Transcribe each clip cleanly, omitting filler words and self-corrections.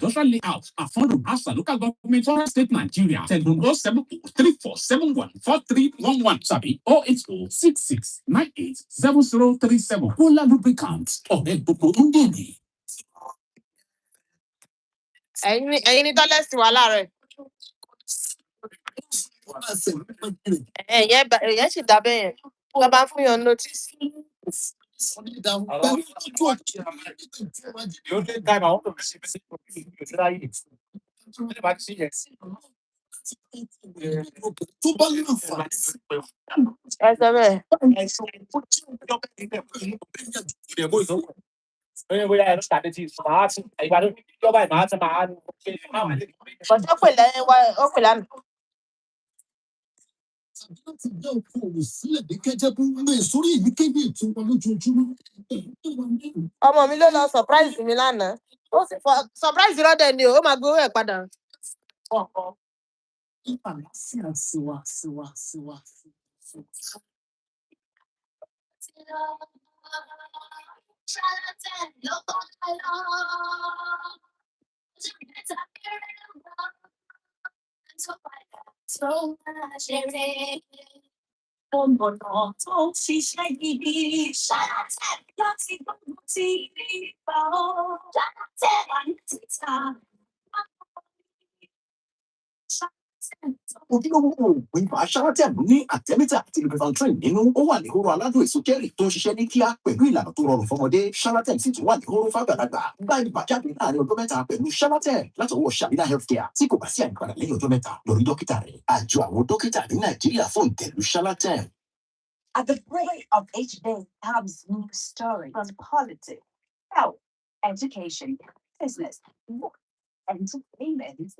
Industrial Layout, Afondo, Asa, Local Government, Orange State, Nigeria. Telephone 07434714311. Sabi 08066987037. Cola Lubricants. Ọ̀rẹ́ gbogbo ń dènì. ẹ̀yin ní tọ́lẹ́sì wà láàárọ̀ ẹ̀yẹ́ sì dábẹ́ yẹn tó bá fún yàn notice. The only time I want to receive ẹ sọ bẹ́ẹ̀. Ọjọ́ pè lẹ́yìn wá ó pè lánàá. láti dá òkú òwò sílẹ̀ ní kẹ́jẹ́bú lè sórí èyíkéyìí ètò wọn lójoojúmọ́. Ọmọ mi ló lọ surprise mi lánàá. Ó sì fọ surprise rọ́dẹ̀ ni o, ó máa gbowó ẹ̀ padà. Ojúlówó oògùn ibà Shalatem ní àtẹ́mítà àti lumefantrine nínú. Ó wà ní hóró aládùn èso cherry tó ń ṣiṣẹ́ ní kíá pẹ̀lú ìlànà tó rọrùn fọmọdé. Shalatem sì tún wà ní hóró fàgbàlagbà. Gba ibà jáde láàrin ọjọ́ mẹ́ta pẹ̀lú Shalatem látọwọ́ Shamina Healthcare. Tí kò bá sí àyípadà lẹ́yìn ọjọ́ mẹ́ta, lọ rí dókítà rẹ̀. Àjọ àwọn dókítà ní Nàìjíríà fún ìtẹ̀lú Shalatem. At the break of each day comes new stories from politics, health, education, business, work, entertainment.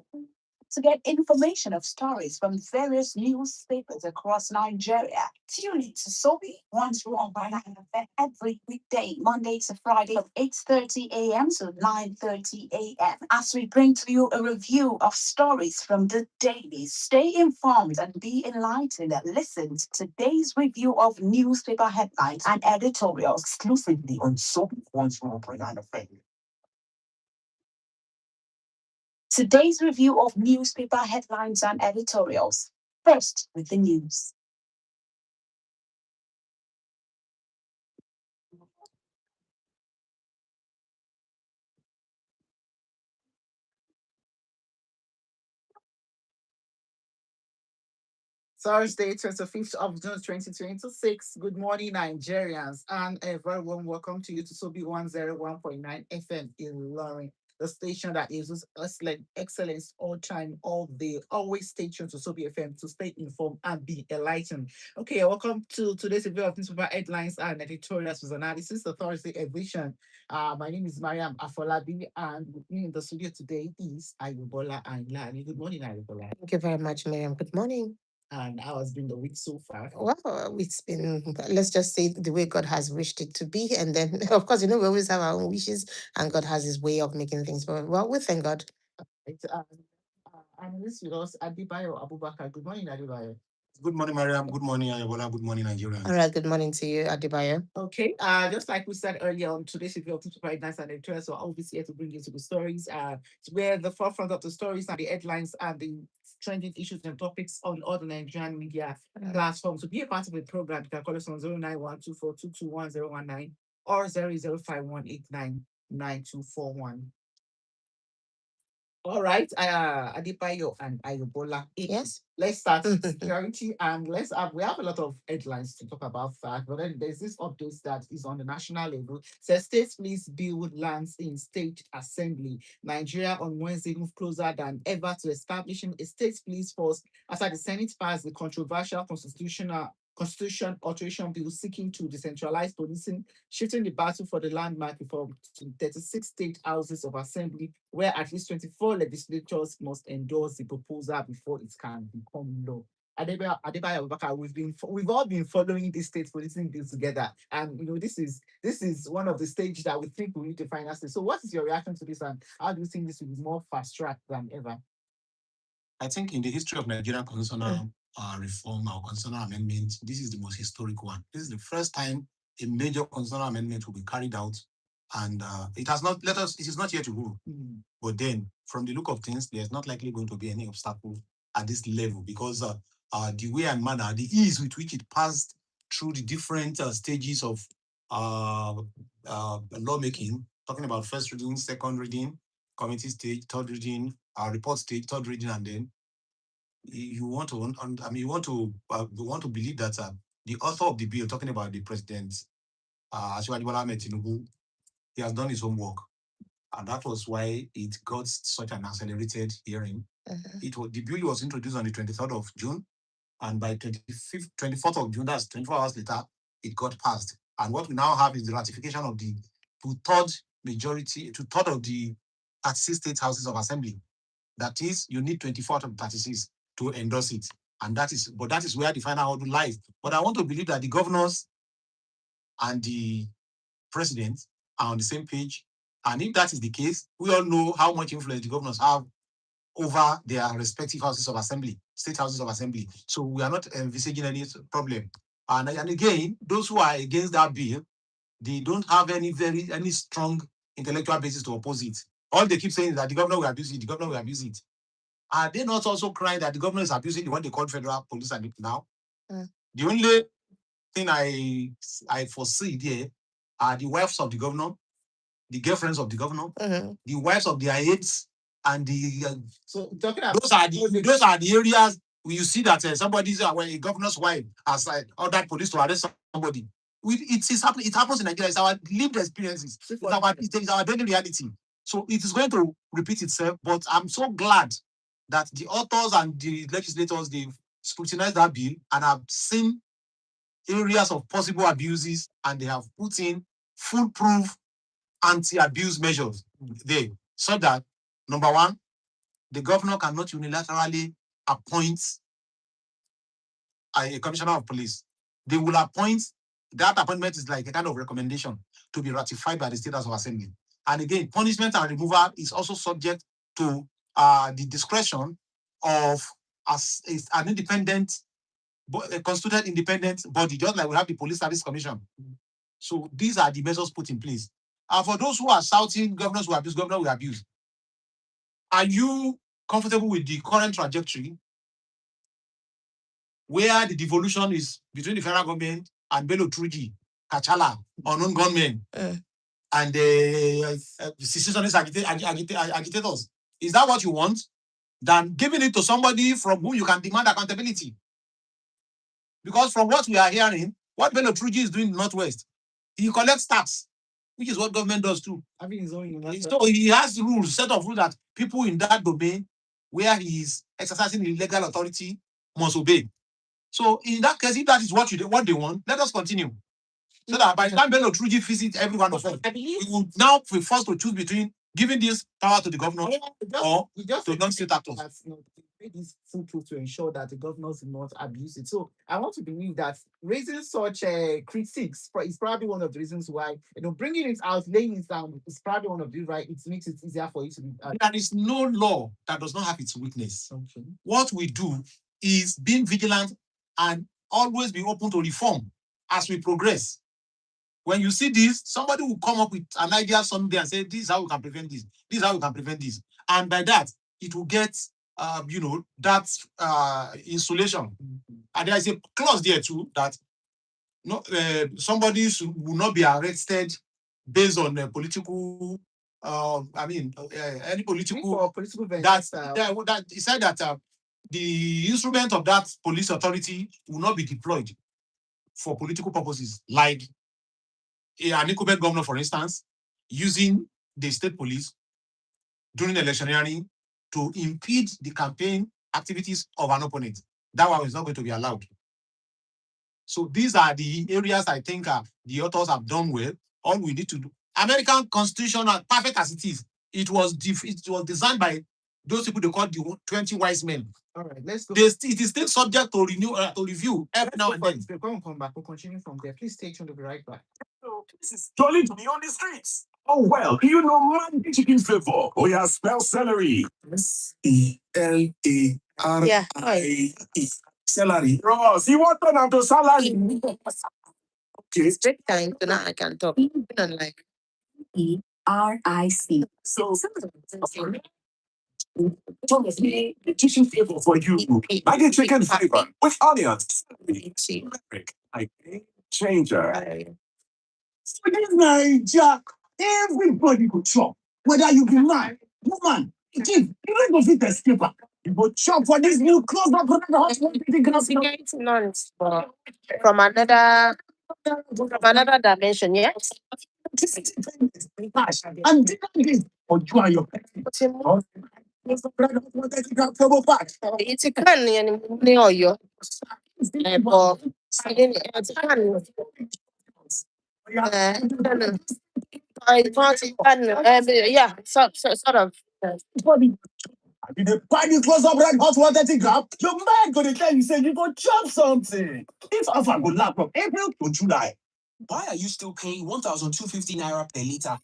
To get information of stories from various newspapers across Nigeria, tune in to Sobi 101.9 FM every weekday, Monday to Friday from 8:30 a.m. to 9:30 a.m. as we bring to you a review of stories from the daily. Stay informed and be enlightened. Listen to today's review of newspaper headlines and editorials exclusively on Sobi 101.9 FM. Today's review of newspaper headlines and editorials. First, with the news. Thursday, 25th of June, 2026. Good morning, Nigerians, and a very warm welcome to you to Sobi 101.9 FM in Lorraine, the station that uses excellence all time, all day. Always stay tuned to Sobi FM to stay informed and be enlightened. Okay, welcome to today's review of newspaper headlines and editorials with analysis, the Thursday edition. My name is Mariam Afolabi, and with me in the studio today is Ayubola Ailani. Good morning, Ayubola. Thank you very much, Miriam. Good morning. And how has been the week so far? Well, it's been, let's just say, the way God has wished it to be. And then, of course, we always have our own wishes, and God has his way of making things. But, well, we thank God. And this with us, Adebayo Abubakar. Good morning, Adebayo. Good morning, Mariam. Good morning, Ayubola. Good morning, Nigerians. All right, good morning to you, Adebayo. Okay, just like we said earlier on today's review of newspaper headlines and editorials, so I'll be here to bring you to the stories, where the forefront of the stories and the headlines and the trending issues and topics on all the Nigerian media platforms. To be a part of the program, you can call us on 09124221019 or 00518999241. All right, Adebayo and Ayubola. Yes. Let's start with security, and we have a lot of headlines to talk about that. But then there's this update that is on the national level. Says states please build lands in state assembly. Nigeria on Wednesday moved closer than ever to establishing a state police force after the Senate passed the controversial Constitution alteration bill seeking to decentralize policing, shifting the battle for the landmark reform to 36 state houses of assembly, where at least 24 legislatures must endorse the proposal before it can become law. Adebayo Abubakar, we've all been following this state policing bill together, and this is one of the stages that we think we need to find out. So, what is your reaction to this, and how do you think this will be more fast track than ever? I think in the history of Nigerian constitutional reform or constitutional amendment, this is the most historic one. This is the first time a major constitutional amendment will be carried out And it is not yet to go. But then, from the look of things, there's not likely going to be any obstacle at this level because the way and manner, the ease with which it passed through the different stages of lawmaking, talking about first reading, second reading, committee stage, third reading, report stage, third reading, and then you want to believe that the author of the bill, talking about the president, Asiwaju Bola Ahmed Tinubu, he has done his homework. And that was why it got such an accelerated hearing. The bill was introduced on the 23rd of June, and by 24th of June, that's 24 hours later, it got passed. And what we now have is the ratification of the two-third of the 36 state houses of assembly. That is, you need 24 out of 36 to endorse it. And that is where the final order lies. But I want to believe that the governors and the president are on the same page. And if that is the case, we all know how much influence the governors have over their respective houses of assembly, state houses of assembly. So we are not envisaging any problem. And again, those who are against that bill, they don't have any strong intellectual basis to oppose it. All they keep saying is that the governor will abuse it, the governor will abuse it. Are they not also crying that the government is abusing the one they call federal police and now? The only thing I foresee there are the wives of the governor, the girlfriends of the governor, the wives of their aides, and the So talking about those are the areas where you see that when a governor's wife has ordered police to arrest somebody. It happens in Nigeria. It's our lived experiences. It's our daily reality. So it is going to repeat itself. But I'm so glad that the authors and the legislators, they've scrutinized that bill and have seen areas of possible abuses, and they have put in foolproof anti-abuse measures there, so that, number one, the governor cannot unilaterally appoint a commissioner of police. They will appoint, that appointment is like a kind of recommendation to be ratified by the state house of assembly. And again, punishment and removal is also subject to the discretion of an independent, a constituted independent body, just like we have the Police Service Commission. So these are the measures put in place. And for those who are shouting, governors will abuse, governor will abuse, are you comfortable with the current trajectory where the devolution is between the federal government and Bello Truji, Kachala, unknown gunmen, and the secessionist agitators? Is that what you want? Than giving it to somebody from whom you can demand accountability? Because from what we are hearing, what Bello Truji is doing in the Northwest, he collects tax, which is what government does too. having his own So he has rules, set of rules that people in that domain where he is exercising legal authority must obey. So in that case, if that is what they want, let us continue. So that by the time Bello Truji visits every one of us, we will now be forced to choose between giving this power to the governor or to non-state actors. This foolproof to ensure that the governors do not abuse it. So I want to believe that raising such critiques is probably one of the reasons why, bringing it out, laying it down is probably one of the right. It makes it easier for you to be. There is no law that does not have its weakness. Okay. What we do is being vigilant and always be open to reform as we progress. When you see this, somebody will come up with an idea someday and say, this is how we can prevent this. This is how we can prevent this. And by that, it will get, that insulation. And there is a clause there too that somebody will not be arrested based on political, any political that he said that the instrument of that police authority will not be deployed for political purposes, like an incumbent governor, for instance, using the state police during electioneering to impede the campaign activities of an opponent. That one is not going to be allowed. So these are the areas I think the authors have done well. All we need to do. American Constitution, perfect as it is, it was designed by those people they call the 20 wise men. All right, let's go. It is still subject to review every now and then. We're going to come back. We'll continue from there. Please stay tuned. We'll be right back. This is jolly to be on the streets. Oh, well, you know man chicken flavor. Oh, yeah, spell celery. S-E-L-A-R-I-E. Celery. Ross, you want to turn to salary? It's break time, so now I can talk. ERIC. So, nutrition flavor for you. Maggi chicken flavor with onions, celery, turmeric, like game changer. For this Naija, everybody go chop. Whether you be man, woman, chief, you no go fit escape am. You go chop for this new close up hot 150 grams. From another dimension, yes. And this for you and your person. Close up hot 130 grams turbo pack. It's a can ní Ọ̀yọ́. But yeah, sort of. You dey buy the close up red hot 130 grams, your mind go dey tell you say you go chop something. This offer go last from April to July. Why are you still paying 1,250 naira per liter?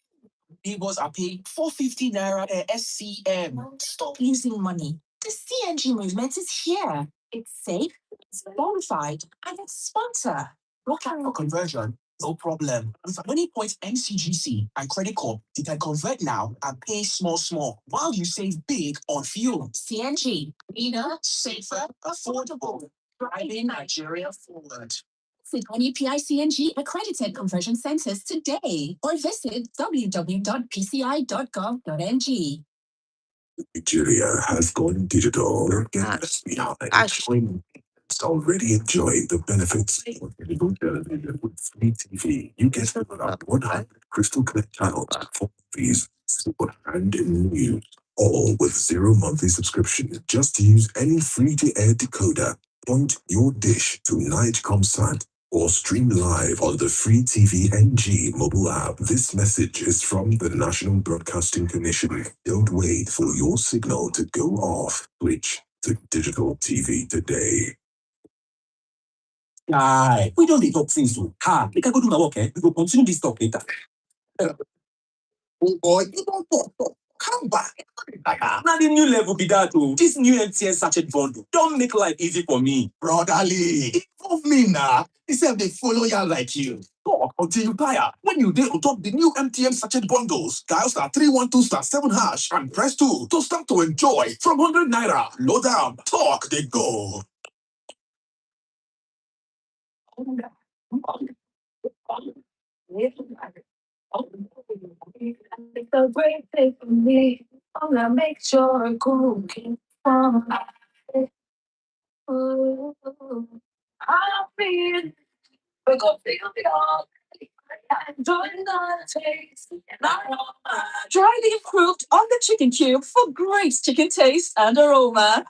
Neighbors are paying 450 naira per SCM. Stop losing money. The CNG movement is here. It's safe, it's bona fide, and it's smarter. Looking for conversion? No problem. With Money Point NCGC and Credit Corp, you can convert now and pay small while you save big on fuel. CNG, cleaner, Safer, affordable. Driving Nigeria forward. Visit Money PI CNG accredited conversion centers today or visit www.pci.gov.ng. Nigeria has gone digital. It's already enjoying the benefits of digital television with free TV. You get about 100 crystal clear channels for movies, sport, and news, all with 0 monthly subscription. Just use any free-to-air decoder, point your dish to Nigecomsat, or stream live on the free TV NG mobile app. This message is from the National Broadcasting Commission. Don't wait for your signal to go off. Switch to digital TV today. Guy, we don't talk things so. Make I go do my work, eh? We go continue this talk later. Oh boy, you don't talk. Come back. Now the new level be that too. This new MTN sachet bundle don't make life easy for me. Brotherly, involve me now. Instead they follow ya like you. Talk until you tire. When you dare on top the new MTN sachet bundles, dial *312*7# and press 2 to start to enjoy from 100 naira. Load down, talk, they go. It's a great day for me. I'm gonna make sure I'm cooking from I'll be we're gonna feel the all. Enjoy the taste. And try the improved on the chicken cube for great chicken taste and aroma.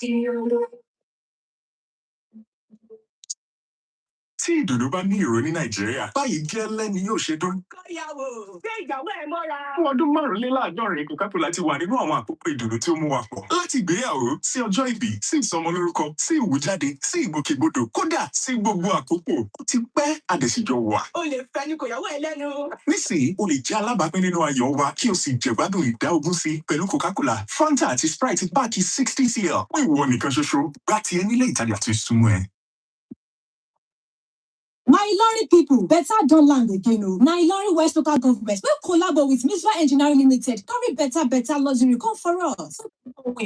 Tí ìdùnnú bá ní ìró ní Nàìjíríà, báyìí gẹ́lẹ́ ni yóò ṣe dún. Kọ́yàwó, gbé ìyàwó ẹ̀ mọ́ra. Fún ọdún 4,500, Coca-Cola ti wà nínú àwọn àkókò ìdùnnú tí ó mú wa pọ̀. Láti ìgbéyàwó, sí ọjọ́ ìbí, sí ìsọmọlórúkọ, sí ìwújáde, sí ìgbòkègbodò, kódà sí gbogbo àkókò. Ó ti pẹ́ àdẹ̀síjọ wà. O lè fẹ́ ní kòyàwó ẹ lẹ́nu. Nísìnyí, o lè jẹ́ alábàápín nínú ayọ̀ wa kí o sì jẹ̀gbádùn ìdá 20 sí pẹ̀lú Coca-Cola, Fanta àti Sprite báàkì 60 cl. Fún ìwọ nìkan ṣoṣo, gbá tiẹ̀ nílé ìtajà tó súnmọ́ ẹ. My Ilori people, better don't land again. Now Ilori West Local Government will collaborate with Misra Engineering Limited. Carry better luxury come for us.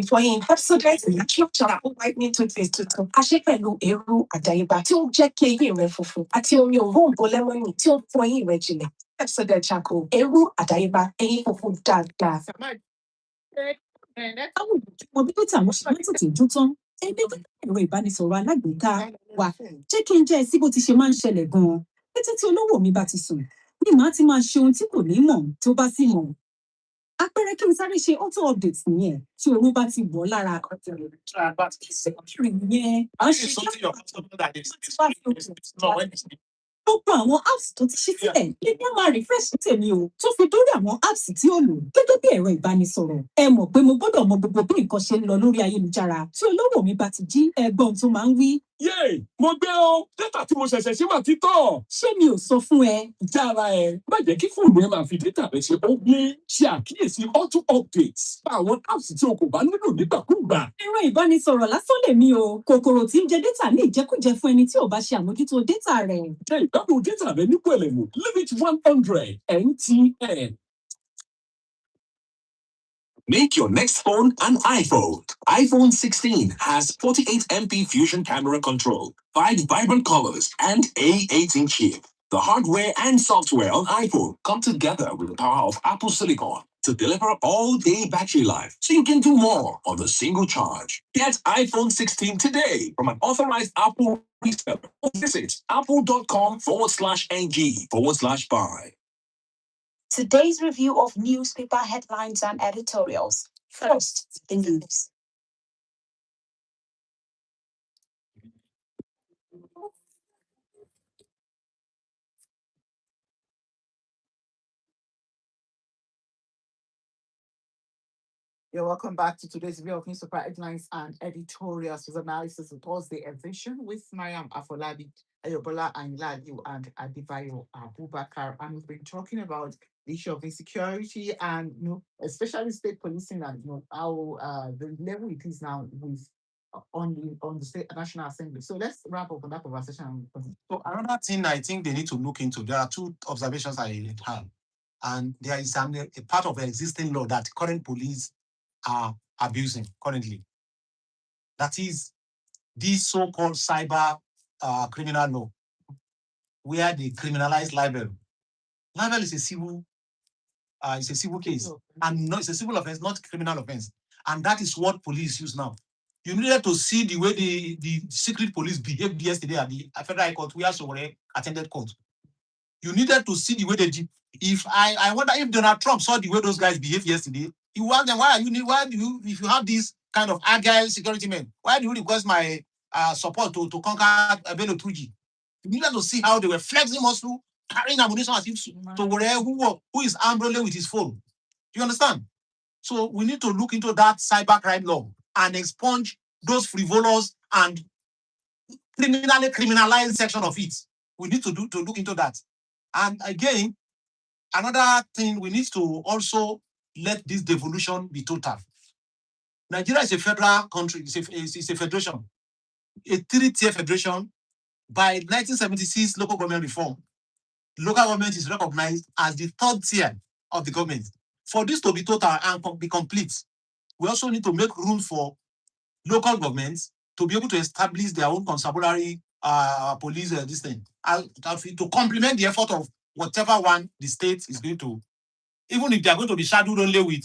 For him, Pepsodent Natural Charcoal Whitening Toothpaste tuntun. A ṣe pẹ̀lú eérú àdáyébá tí ó jẹ́ kí eyín rẹ funfun àti omi òróǹbó lẹ́mọ́nì tí ó fọ eyín rẹ jinlẹ̀. Pepsodent Charcoal, eérú àdáyébá, eyín funfun dáadáa. Àwọn ìgbìmọ̀ bí dátà wọn ṣe máa ń tètè jó tán. Ẹgbẹ́ tó ẹ̀rọ ìbánisọ̀rọ̀ alágbèéká wà jẹ́ kí n jẹ́ ẹ sí bó ti ṣe máa ń ṣẹlẹ̀ gan-an. Kété tí olówó mi bá ti sùn, ní màá ti máa ṣe ohun tí kò ní mọ̀ tó bá sì mọ̀. Àpẹẹrẹ kí n sáré ṣe auto update nìyẹn tí oorun bá ti wọ̀ ọ́ lára. Ìyẹn á ṣe gbogbo àwọn apps tó ti ṣí sílẹ̀ lèmi á máa refresh tèmi o tó fi dórí àwọn apps tí ó lò gẹ́gẹ́ bí ẹ̀rọ ìbánisọ̀rọ̀. Ẹ mọ̀ pé mo gbọ́dọ̀ mọ gbogbo bí nǹkan ṣe ń lọ lórí ayélujára tí olówó mi bá ti jí ẹgbọ́n tó máa ń wí. Yéè, mo gbé o, dátà tí mo ṣẹ̀ṣẹ̀ ṣe wà títọ̀. Ṣé mi ò sọ fún ẹ? Jára ẹ, má jẹ́ kí fóònù ẹ máa fi dátà rẹ ṣe ógbé. Ṣe àkíyèsí auto updates. Bá àwọn apps tí o kò bá nílò nígbàkúùgbà. Ẹ̀rọ ìbánisọ̀rọ̀ lásán lèmi o. Kòkòrò tí ń jẹ dátà ní ìjẹkújẹ fún ẹni tí ò bá ṣe àmójútó dátà rẹ̀. Jẹ́ ìgbádùn dátà rẹ ní pẹ̀lẹ́mù. Limit 100 MTN. Make your next phone an iPhone. iPhone 16 has 48 MP Fusion camera control, 5 vibrant colors, and A18 chip. The hardware and software on iPhone come together with the power of Apple Silicon to deliver all-day battery life, so you can do more on a single charge. Get iPhone 16 today from an authorized Apple reseller. Visit apple.com/ng/buy. Today's review of newspaper headlines and editorials. First, the news. You're welcome back to today's review of newspaper headlines and editorials with analysis of Thursday edition with Mariam Afolabi, Ayobola Anilaliu, and Adibayo Abubakar. And we've been talking about the issue of insecurity and especially state policing and how the level it is now with on the state national assembly. So let's wrap up on that conversation. So another thing I think they need to look into, there are two observations I have. And there is a part of the existing law that current police are abusing currently. That is this so-called cyber criminal law, where they criminalize libel. Libel is a civil case, and no, it's a civil offense, not criminal offense. And that is what police use now. You needed to see the way the secret police behaved yesterday at the Federal High Court, where Sowore attended court. You needed to see the way they did. If I wonder if Donald Trump saw the way those guys behaved yesterday, he would ask them, if you have this kind of agile security men, why do you request my support to conquer Bello Turji? You needed to see how they were flexing muscle, carrying ammunition as if Sowore, who is armed only with his phone. Do you understand? So we need to look into that cybercrime law and expunge those frivolous and criminally criminalized section of it. We need to look into that. And again, another thing, we need to also let this devolution be total. Nigeria is a federal country, it's a federation, a 3-tier federation. By 1976 local government reform, local government is recognized as the 3rd tier of the government. For this to be total and be complete, we also need to make room for local governments to be able to establish their own constabulary police this thing, to complement the effort of whatever one the state is going to, even if they are going to be shadowed only with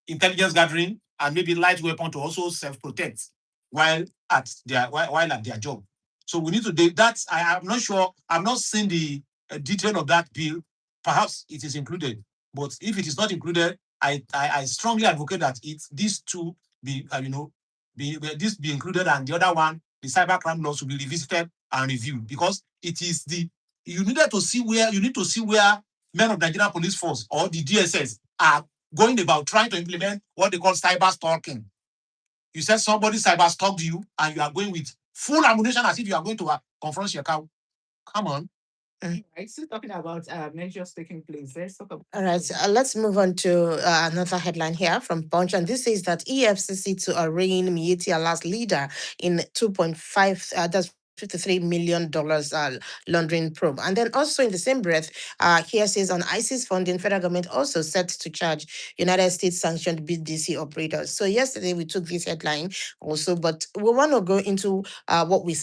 intelligence gathering and maybe light weapon to also self-protect while at their job. So we need to do that. I am not sure. I'm not seeing the detail of that bill. Perhaps it is included, but if it is not included, I strongly advocate that these two be this be included, and the other one, the cybercrime laws, will be revisited and reviewed, because it is you need to see where men of Nigeria Police Force or the DSS are going about trying to implement what they call cyber stalking. You said somebody cyber stalked you and you are going with full ammunition as if you are going to confront your cow. Come on. Right, still talking about measures taking place. Let's talk about. All right, let's move on to another headline here from Punch. And this says that EFCC to arraign Miyetti Allah's leader in 2.5, that's $53 million laundering probe. And then also in the same breath, here says on ISIS funding, federal government also set to charge United States sanctioned BDC operators. So yesterday we took this headline also, but we want to go into what we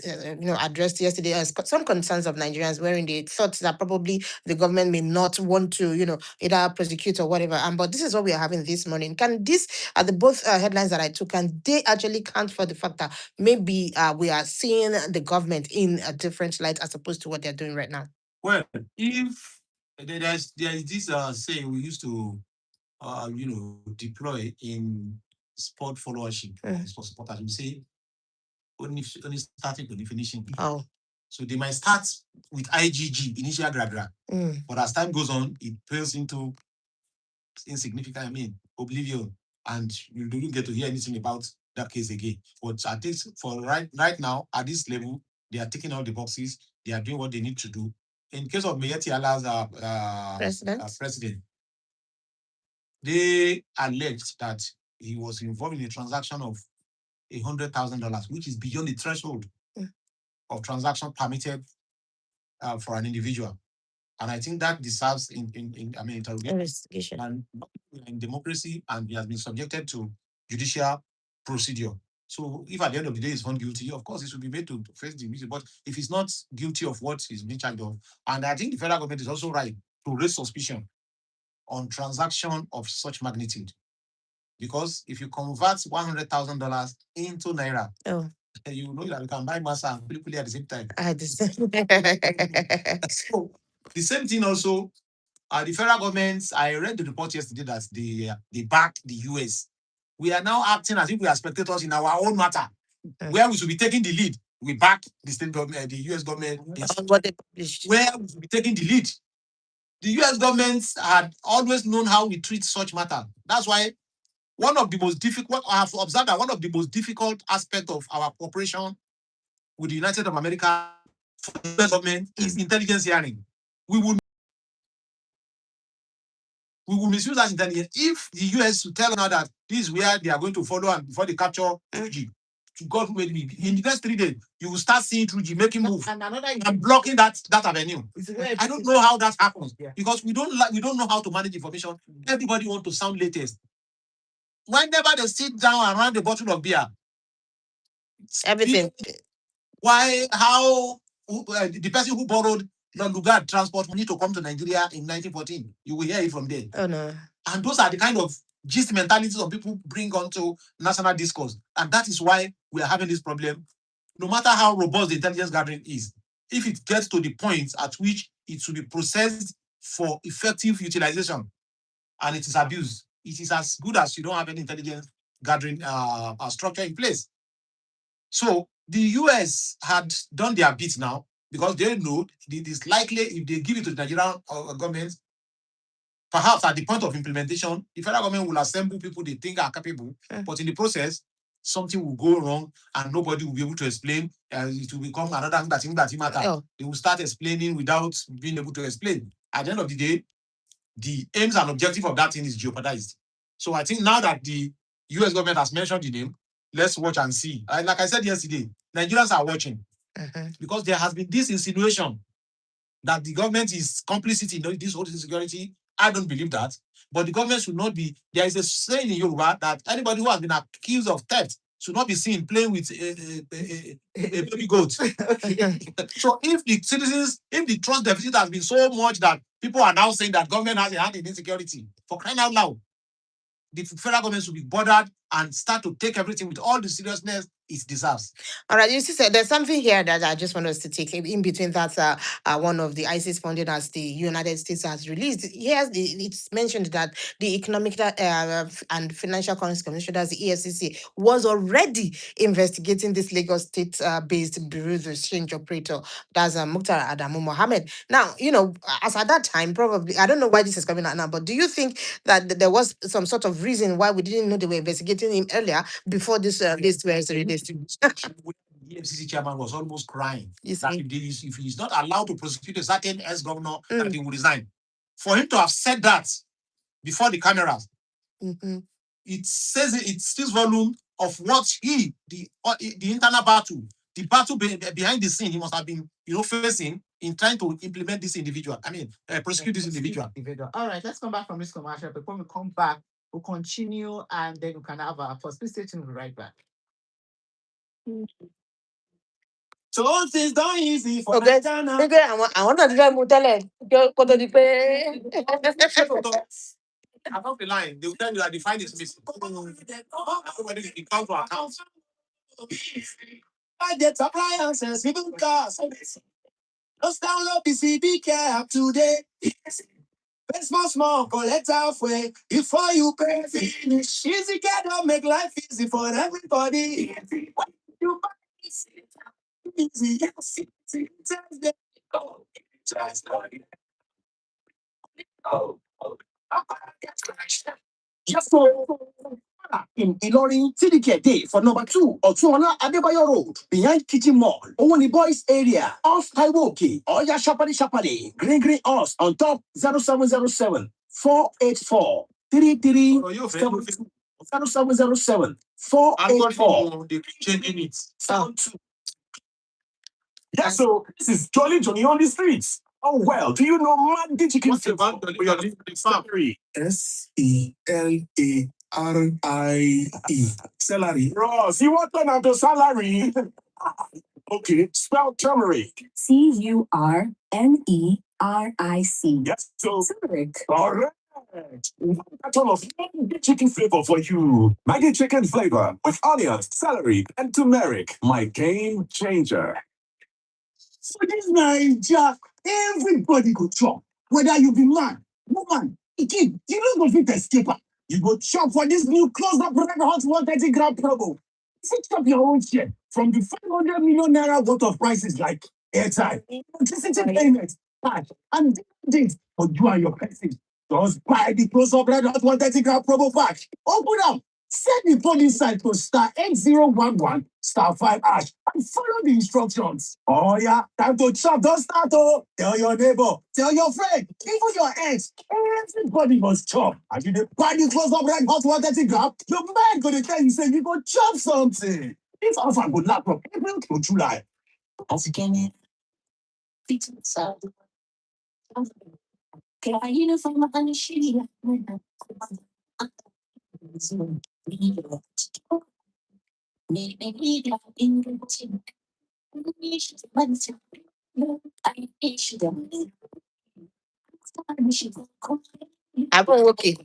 addressed yesterday as some concerns of Nigerians, wherein they thought that probably the government may not want to, either prosecute or whatever. But this is what we are having this morning. Can this, the both headlines that I took, can they actually count for the fact that maybe we are seeing the government in a different light as opposed to what they're doing right now? Well, if there is this saying we used to deploy in sport followership, for supporters, we say only starting to finishing. Oh. So they might start with IGG, initial gra, but as time goes on, it pales into insignificant, oblivion, and you don't get to hear anything about that case again. But at least for right now, at this level, they are ticking all the boxes. They are doing what they need to do. In case of Miyetti Allah's president, they alleged that he was involved in a transaction of $100,000, which is beyond the threshold of transaction permitted for an individual. And I think that deserves interrogation. Investigation. And in democracy, and he has been subjected to judicial procedure. So if at the end of the day he's found guilty, of course he should be made to face the music. But if he's not guilty of what he's being charged of, and I think the federal government is also right to raise suspicion on transaction of such magnitude. Because if you convert $100,000 into naira, Oh, you know that you can buy masa and quickly at the same time. I just So the same thing also, the federal government, I read the report yesterday that they back the US. We are now acting as if we are spectators in our own matter, where we should be taking the lead. We back the state government, the US government, on what they published. where we should be taking the lead. The US government had always known how we treat such matter. That's why one of the most difficult, I have observed that one of the most difficult aspects of our cooperation with the United States of America for the US government is intelligence sharing. We will misuse that intelligence if the US to tell now that this is where they are going to follow and before they capture 2G. To God made me. In the next 3 days, you will start seeing 2G making move and blocking that avenue. I don't know how that happens because we don't know how to manage information. Everybody want to sound latest. Whenever they sit down around a bottle of beer, Everything. The person who borrowed Lugard transport money to come to Nigeria in 1914, you will hear it from there. Oh no. And those are the kind of gist mentalities of people bring onto national discourse. And that is why we are having this problem. No matter how robust the intelligence gathering is, if it gets to the point at which it should be processed for effective utilization and it is abused, it is as good as you don't have any intelligence gathering structure in place. So the US had done their bit now because they know it is likely if they give it to the Nigerian government, perhaps at the point of implementation, the federal government will assemble people they think are capable, but in the process, something will go wrong and nobody will be able to explain. It will become another thing that matter. Oh. They will start explaining without being able to explain. At the end of the day, the aims and objective of that thing is jeopardized. So I think now that the US government has mentioned the name, let's watch and see. Like I said yesterday, Nigerians are watching because there has been this insinuation that the government is complicit in this whole insecurity. I don't believe that. But the government should not be. There is a saying in Yoruba that anybody who has been accused of theft should not be seen playing with a baby goat. So if the citizens, if the trust deficit has been so much that people are now saying that government has a hand in insecurity, for crying out loud, the federal government should be bothered and start to take everything with all the seriousness it deserves. All right, you see, there's something here that I just want us to take in between. That's one of the ISIS funding as the United States has released. It's mentioned that the Economic and Financial Crimes Commission, that's the EFCC, was already investigating this Lagos State-based Bureau de Exchange operator, that's Mukhtar Adamu Mohammed. Now, as at that time, probably, I don't know why this is coming out now, but do you think that there was some sort of reason why we didn't know they were investigating him earlier before this list was released? The EFCC chairman was almost crying that if he's not allowed to prosecute a certain ex-governor, that he will resign. For him to have said that before the cameras, it says it speaks volume of what the internal battle, the battle behind the scene he must have been facing in trying to implement this individual. Prosecute this individual. All right, let's come back from this commercial. Before we come back, we'll continue and then we can have our first. Please stay tuned. We'll be right back. So things done easy for Okay. Ghana. Okay, I want to tell I'm not the line. They will tell you that the fine is missing. Everybody will count to account. Budget appliances, even cars. Just download the CBK app today. Pay small, collect halfway before you pay finish. Easy get up, make life easy for everybody. You buy easy, yes. Just in Ilorin, TDK Day for number 2 Otuola Adebayo Road, behind Kitchen Mall, Owoni Boys area, off Taiwoki, Oya Shapali, Green us on top 0707 484 3372. 0707 484 changing it. 72. Yeah, so this is Jolly Johnny on the streets. Oh, well, do you know Maggi chicken What's the flavor? value you're leaving the farm? Celery. Celery. Ross, you want to turn to salary? Okay, spell turmeric. Turmeric. Yes, so Turmeric. correct. A ton of Maggi chicken flavor for you. Maggi chicken flavor with onions, celery, and turmeric. My game changer. For this Naija, everybody go chop. Whether you be man, woman, pikin, you no go fit escape am. You go chop for this new close up red hot 130-gram promo. You fit chop your own share from the 500 million naira worth of prices like airtime, electricity payment, cash, and date for you and your person. Just buy the close up red hot 130-gram promo pack. Open am, set the code inside to star 8011 star 5 hash and follow the instructions. Oh yeah, time to chop, don't start oh. Tell your neighbor, tell your friend, even your ex, everybody must chop. And you dey buy the close up red hot 130-gram, your mind gonna tell you say you go chop something. This offer go last from April to July. Abon okay.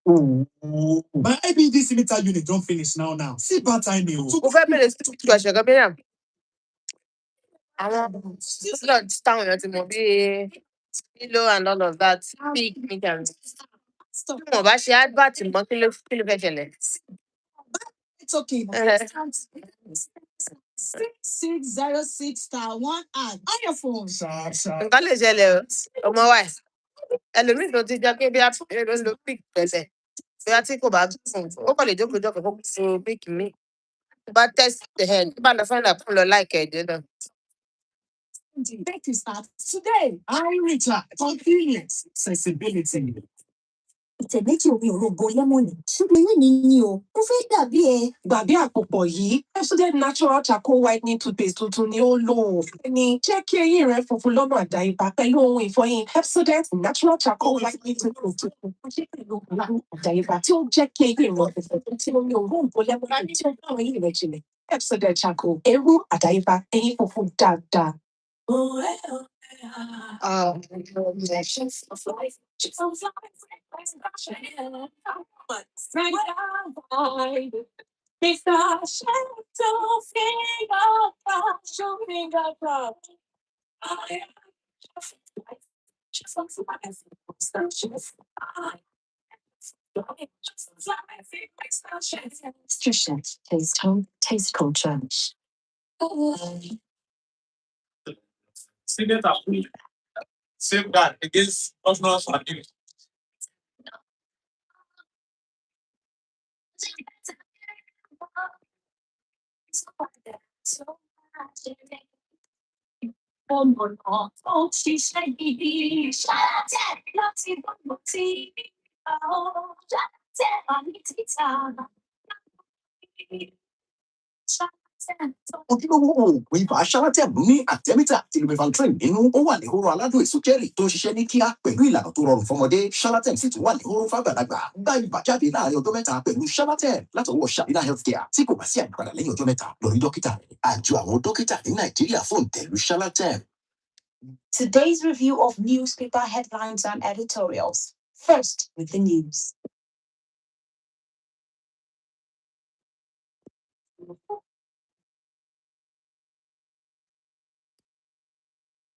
My IBDC meter unit don't finish now. See bad timing. Mo fẹ́ bèrè stupid question kan Mariam. Àwọn students táwọn èèyàn ti mọ̀ bí Milo and all of that big medium. Tí wọ́n bá ṣe advert mọ́ kí ló fẹ́ ṣẹlẹ̀? It's okay. Eh, 6606*1 on your phone. Nǹkan lè ṣẹlẹ̀ o. Ọmọ wa ẹ̀. Ẹlòmíì tó ti jẹ́ pé bí a ló ń lo pic pẹ̀lẹ́. Bí a tí kò bá fún un, ó kàn lè jókòó kó fún pic mi. Tó bá test ẹ̀ tó bá lọ fẹ́ náà fún lọ láìkẹ́ ẹ̀jẹ̀ náà. Take it start today. iRicher, convenience, accessibility. Ìtẹ̀méjì omi òrombo lẹ́mọ̀nì. Ṣùgbọ́n eyín mi ni o, mo fẹ́ dàbí ẹ. Gbàgbé àpòpọ̀ yìí, Pepsodent Natural Charcoal Whitening Toothpaste tuntun ni ó lò. Ẹni jẹ́ kí eyín rẹ funfun lọ́nà àdáyébá pẹ̀lú ohun ìfọyín Pepsodent Natural Charcoal Whitening Toothpaste tuntun. Ó ṣe pẹ̀lú ọ̀nà àdáyébá tí ó jẹ́ kí eyín rẹ funfun tí omi òrombo lẹ́mọ̀nì tí ó bá àwọn eyín rẹ jinlẹ̀. Pepsodent Charcoal, eérú àdáyébá, eyín funfun dáadáa. Taste home, taste culture. Safeguard against personal abuse. Ojúlówó oògùn ibà Shalatem ní àtẹ́mítà àti lumefantrine nínú. Ó wà ní hóró aládùn èso cherry tó ń ṣiṣẹ́ ní kíá pẹ̀lú ìlànà tó rọrùn fọmọdé. Shalatem sì tún wà ní hóró fàgbàlagbà. Gba ibà jáde láàárín ọjọ́ mẹ́ta pẹ̀lú Shalatem látọwọ́ Shalina Healthcare. Tí kò bá sí àyípadà lẹ́yìn ọjọ́ mẹ́ta, lọ rí dókítà rẹ̀. Àjọ àwọn dókítà ní Nàìjíríà fòǹtẹ̀lù Shalatem. Today's review of newspaper headlines and editorials. First, with the news.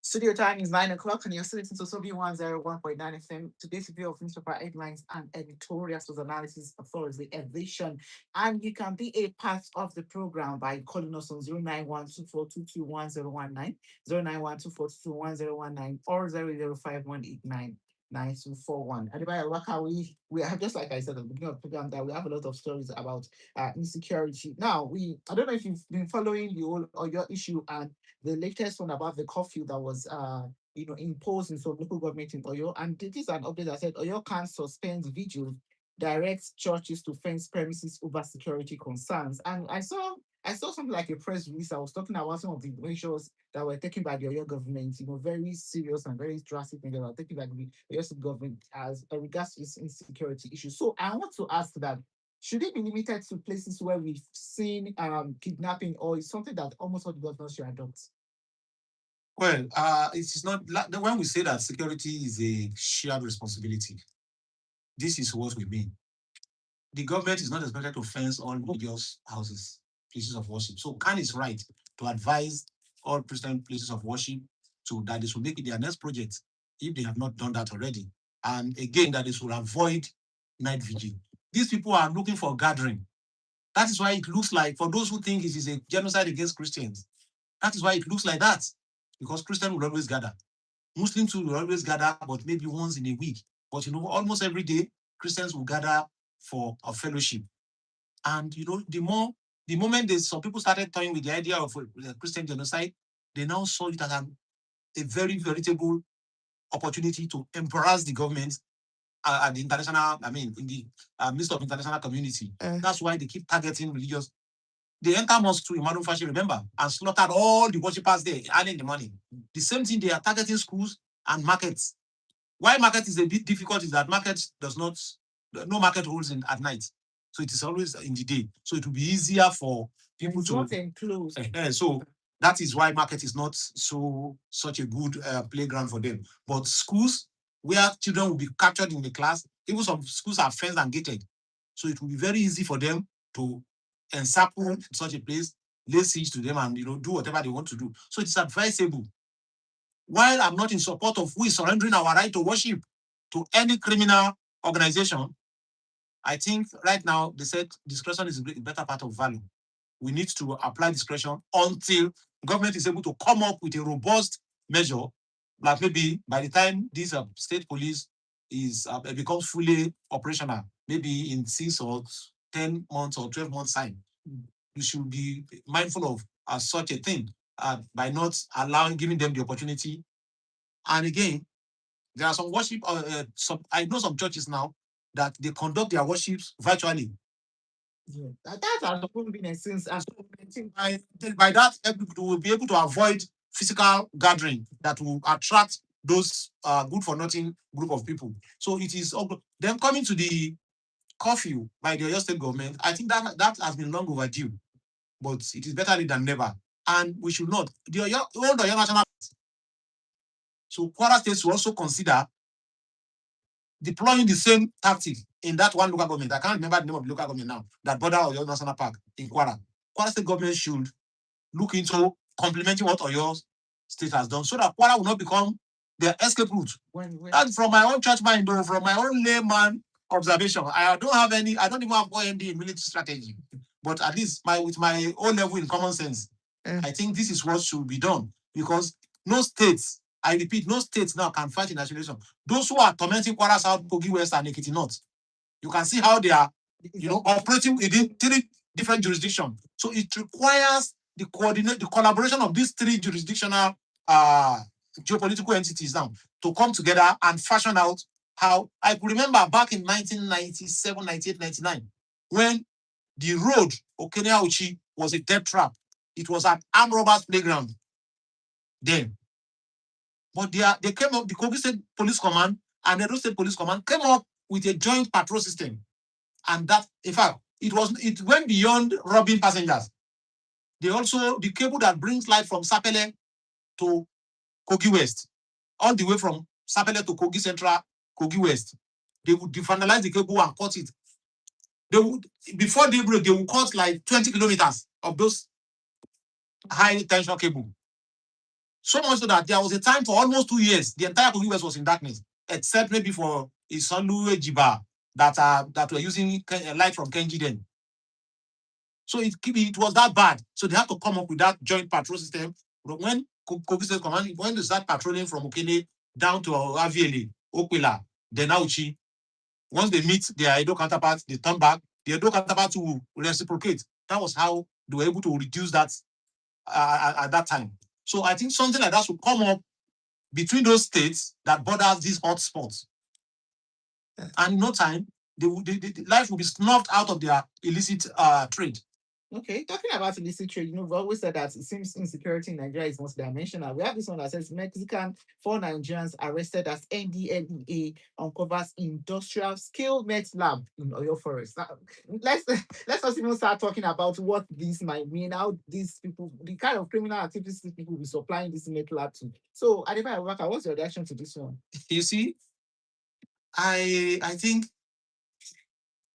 Studio time is 9 o'clock, and you're listening to Sobi 101.9 FM. Today's review of newspaper headlines and editorials with analysis of Thursday edition. And you can be a part of the program by calling us on 09124221019, 09124221019, or 00518999241. Adibaya Waka, we have, just like I said at the beginning of the program, that we have a lot of stories about insecurity. Now, I don't know if you've been following the whole or your issue and the latest one about the curfew that was imposed in some local government in Oyo, and this is an update that said Oyo can suspend vigils directs churches to fence premises over security concerns. And I saw something like a press release. I was talking about some of the measures that were taken by the Oyo government, very serious and very drastic things that were taken by the Oyo State government as regards to this insecurity issue. So I want to ask that, should it be limited to places where we've seen kidnapping, or is something that almost all the governors should adopt? Well, it is not when we say that security is a shared responsibility. This is what we mean. The government is not expected to fence all religious houses, places of worship. So Khan is right to advise all Christian places of worship that they should make it their next project if they have not done that already. And again, that they should avoid night vigil. These people are looking for gathering. That is why it looks like, for those who think it is a genocide against Christians, that is why it looks like that. Because Christians will always gather. Muslims will always gather, but maybe once in a week. But almost every day, Christians will gather for a fellowship. And the moment some people started toying with the idea of a Christian genocide, they now saw it as a very veritable opportunity to embarrass the government and the international, in the midst of international community. That's why they keep targeting religious. They enter mosque too in Madun Fashi, remember, and slaughtered all the worshippers there early in the morning. The same thing, they are targeting schools and markets. Why market is a bit difficult is that market no market holds at night. So it is always in the day. So it will be easier for people It's not enclosed. So that is why market is not such a good playground for them. But schools where children will be captured in the class, even some schools are fenced and gated. So it will be very easy for them to encircle such a place, lay siege to them, and do whatever they want to do. So it's advisable. While I'm not in support of who is surrendering our right to worship to any criminal organization, I think right now they said discretion is a better part of value. We need to apply discretion until government is able to come up with a robust measure, like maybe by the time this state police becomes fully operational, maybe in 6 or 10 months or 12 months time. You should be mindful of such a thing by not giving them the opportunity. And again, there are some worship. I know some churches now that they conduct their worships virtually. Yeah, that has always been a sense. And by that, we will be able to avoid physical gathering that will attract those good for nothing group of people. So it is then coming to the curfew by the Oyo State government. I think that has been long overdue, but it is better late than never. And we should not. The Oyo National. So Kwara State should also consider deploying the same tactic in that one local government. I can't remember the name of the local government now that border Oyo National Park in Kwara. Kwara State government should look into complementing what Oyo State has done so that Kwara will not become their escape route. That's from my own church mind, though, from my own layman observation. I don't even have OMD in military strategy, but at least with my own level in common sense, I think this is what should be done, because no states, I repeat, no states now can fight in isolation. Those who are tormenting Kwara South, Kogi West, and Ekiti North, you can see how they are, operating within 3 different jurisdictions. So it requires the collaboration of these 3 jurisdictional geopolitical entities now to come together and fashion out how. I could remember back in 1997, 98, 99, when the road Okene-Auchi was a death trap. It was an armed robbers playground then. But they came up, the Kogi State Police Command and the Edo State Police Command came up with a joint patrol system. And that, in fact, it went beyond robbing passengers. The cable that brings light from Sapele to Kogi West, all the way from Sapele to Kogi Central, Kogi West, they would vandalize the cable and cut it. Before daybreak, they would cut like 20 kilometers of those high tension cable. So much so that there was a time for almost 2 years, the entire Kogi West was in darkness, except maybe for Isolu Ejiba that were using light from Kenji then. So it was that bad. So they had to come up with that joint patrol system. But when Kogi State Command, when they start patrolling from Okene down to Aviele, Okwila, then Auchi, once they meet their Edo counterparts, they turn back. The Edo counterparts will reciprocate. That was how they were able to reduce that at that time. So I think something like that should come up between those states that borders these hotspots. And in no time, the life will be snuffed out of their illicit trade. Okay, talking about illicit trade, we've always said that it seems insecurity in Nigeria is multidimensional. We have this one that says 4 Nigerians arrested as NDLEA uncovers industrial scale meth lab in Oyo Forest. Now, let's not even start talking about what this might mean, how these people, the kind of criminal activities these people will be supplying this meth lab to. So, Adebayo Abubakar, what's your reaction to this one? You see, I think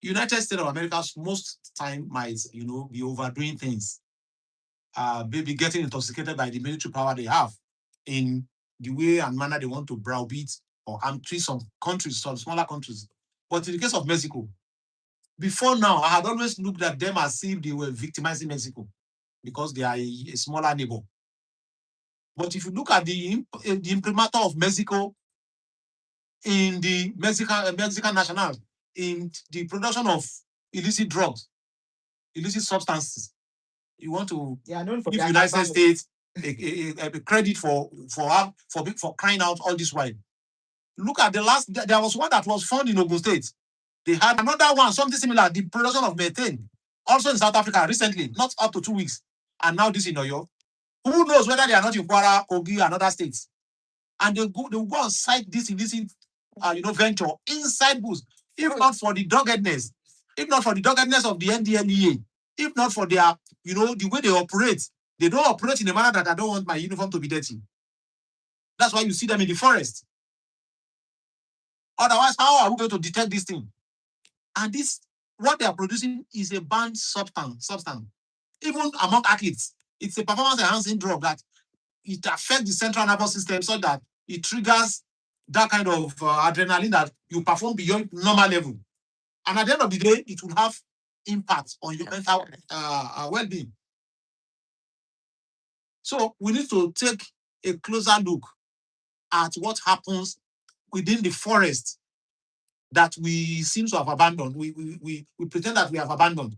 United States of America most time might, be overdoing things. Maybe getting intoxicated by the military power they have in the way and manner they want to browbeat or treat some countries, some smaller countries. But in the case of Mexico, before now, I had always looked at them as if they were victimizing Mexico because they are a smaller neighbor. But if you look at the imprimatur of Mexico in the Mexican national, in the production of illicit drugs, illicit substances, you want to known for give United States a credit for crying out all this while. Look at there was one that was found in Ogun State. They had another one, something similar, the production of methane, also in South Africa recently, not up to 2 weeks. And now this in Oyo. Who knows whether they are not in Kwara, Kogi, and other states? And they will go and cite this illicit venture inside bush. If not for the doggedness, of the NDLEA, if not for their, the way they operate, they don't operate in a manner that I don't want my uniform to be dirty. That's why you see them in the forest. Otherwise, how are we going to detect this thing? And what they are producing is a banned substance. Even among athletes, it's a performance-enhancing drug that it affects the central nervous system so that it triggers that kind of adrenaline that you perform beyond normal level. And at the end of the day, it will have impact on your mental well-being. So we need to take a closer look at what happens within the forest that we seem to have abandoned. We pretend that we have abandoned.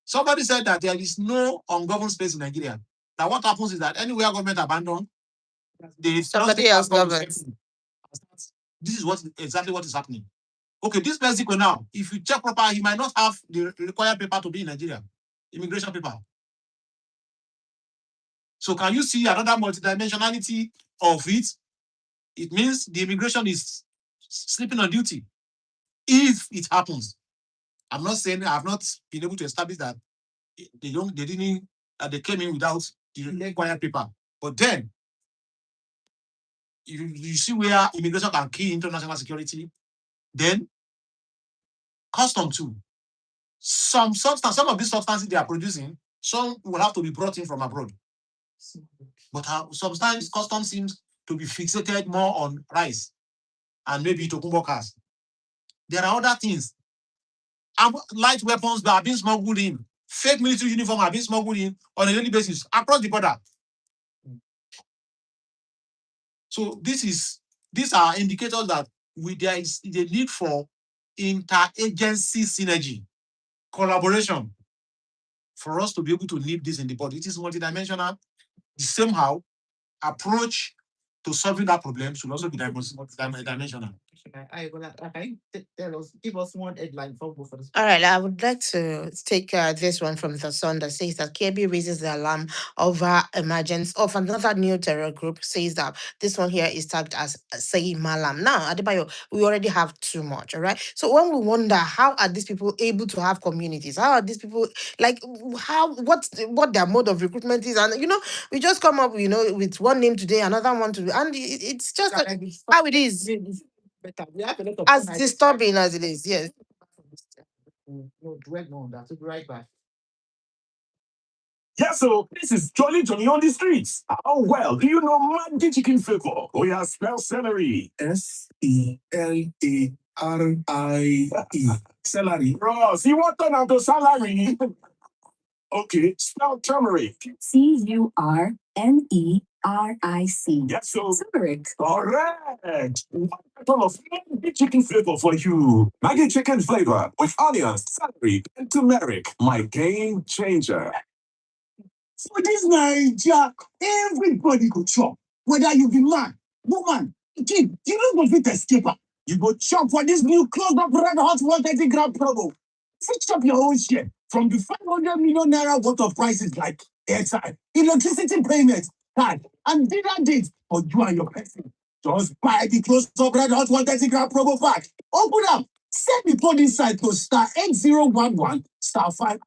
Somebody said that there is no ungoverned space in Nigeria. That what happens is that anywhere government abandoned, somebody else governs. This is exactly what is happening. Okay, this Mexico now, if you check proper, he might not have the required paper to be in Nigeria, immigration paper. So can you see another multidimensionality of it? It means the immigration is sleeping on duty. If it happens, I'm not saying I have not been able to establish that they came in without the required paper. But then you see where immigration can key international security, then custom too. Some of these substances they are producing, some will have to be brought in from abroad. But sometimes custom seems to be fixated more on rice and maybe Tokumbo cars. There are other things. Light weapons that are being smuggled in, fake military uniform are being smuggled in on a daily basis across the border. So these are indicators that there is the need for interagency synergy, collaboration, for us to be able to nip this in the bud. It is multidimensional. The same how approach to solving that problem should also be multidimensional. Give us one headline for this. All right, I would like to take this one from The Sun that says that KB raises the alarm over emergence of another new terror group. Says that this one here is tagged as Say Malam. Now, Adebayo, we already have too much, all right? So when we wonder, how are these people able to have communities? How are these people, what their mode of recruitment is? And, we just come up, with one name today, another one today, and it's just how it is. We have a lot of As disturbing as it is, yes. No, dwell on that. We'll be right back. Yeah, so this is Jolly Johnny on the streets. How well do you know Maggi chicken flavor? Oh yeah, spell celery. SELARI. Celery. Bros, you want to know the salary? Okay, spell turmeric. CURNERIC. Yes, so Turmeric. correct. One bottle of Maggi chicken flavor for you. Maggi chicken flavor with onions, celery, and turmeric. My game changer. For this Naija, everybody go chop. Whether you be man, woman, kid, you no go fit escape am. You go chop for this new close-up red hot 130-gram promo. Fix up your own share from the 500 million naira worth of prices like airtime, electricity payments, card, and dinner dates for you and your person. Just buy the close-up red hot 130-gram promo pack. Open up, set the code inside to *8011 *5#